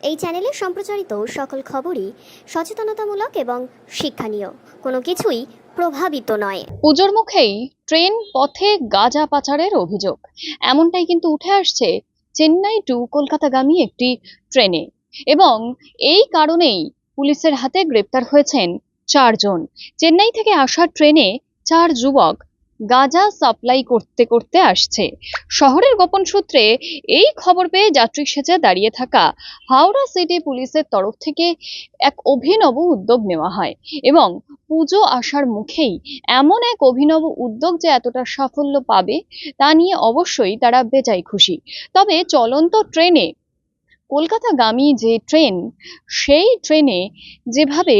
এই চ্যানেলে সম্প্রচারিত সকল খবরই সচেতনতামূলক এবং শিক্ষণীয়, কোনো কিছুই প্রভাবিত নয়। পুজোর মুখেই ট্রেন পথে গাঁজা পাচারের অভিযোগ এমনটাই কিন্তু উঠে আসছে চেন্নাই টু কলকাতাগামী একটি ট্রেনে, এবং এই কারণেই পুলিশের হাতে গ্রেপ্তার হয়েছেন 4 জন। চেন্নাই থেকে আসা ট্রেনে 4 যুবক গাঁজা সাপ্লাই করতে করতে আসছে। শহরের গোপন সূত্রে এই খবর পেয়ে যাত্রী সেজে দাঁড়িয়ে থাকা হাওড়া সিটি পুলিশের তরফ থেকে এক অভিনব উদ্যোগ নেওয়া হয়, এবং পুজো আসার মুখেই এমন এক অভিনব উদ্যোগ যে এতটা সাফল্য পাবে তা নিয়ে অবশ্যই তারা বেজায় খুশি। তবে চলন্ত ট্রেনে, কলকাতাগামী যে ট্রেন, সেই ট্রেনে যেভাবে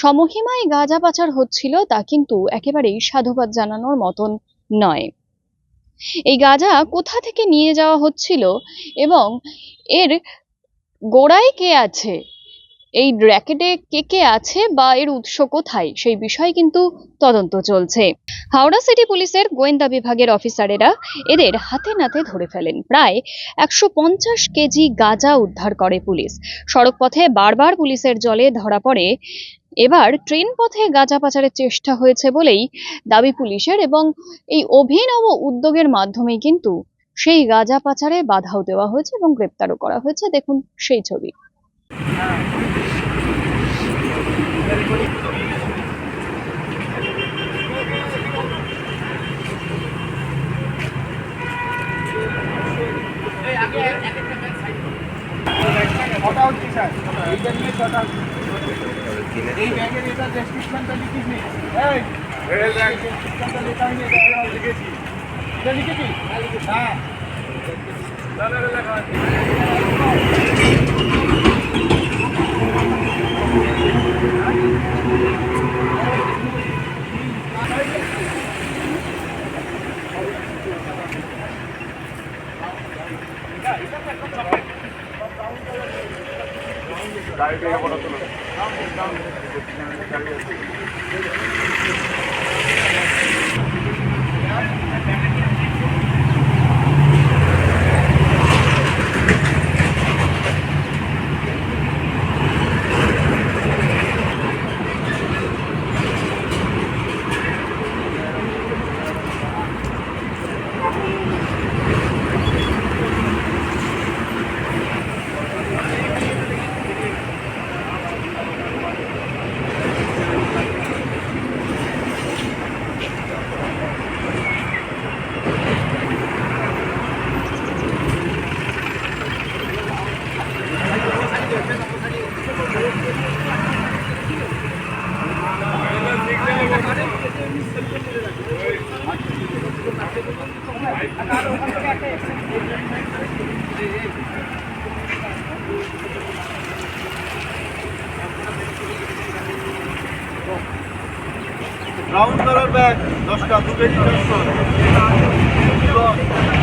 সমহিমায় গাঁজা পাচার হচ্ছিল তা কিন্তু একেবারেই সাধুবাদ জানানোর মতন নয়। এই গাঁজা কোথা থেকে নিয়ে যাওয়া হচ্ছিল এবং এর গোড়ায় কে আছে, এই র্যাকেটে কে আছে বা এর উৎস কোথায়, সেই বিষয়ে কিন্তু তদন্ত চলছে। হাওড়া সিটি পুলিশের গোয়েন্দা বিভাগের অফিসারেরা এদের হাতে নাতে ধরে ফেলেন। প্রায় 150 কেজি গাঁজা উদ্ধার করে পুলিশ। সড়ক পথে বারবার পুলিশের জলে ধরা পড়ে। এবার ট্রেন পথে গাঁজা পাচারের চেষ্টা হয়েছে বলেই দাবি পুলিশের, এবং এই অভিনব উদ্যোগের মাধ্যমেই কিন্তু সেই গাঁজা পাচারে বাধাও দেওয়া হয়েছে এবং গ্রেপ্তারও করা হয়েছে। দেখুন সেই ছবি। ব্রাউন কালার ব্যাগ 10টা, 2 কেজি 400।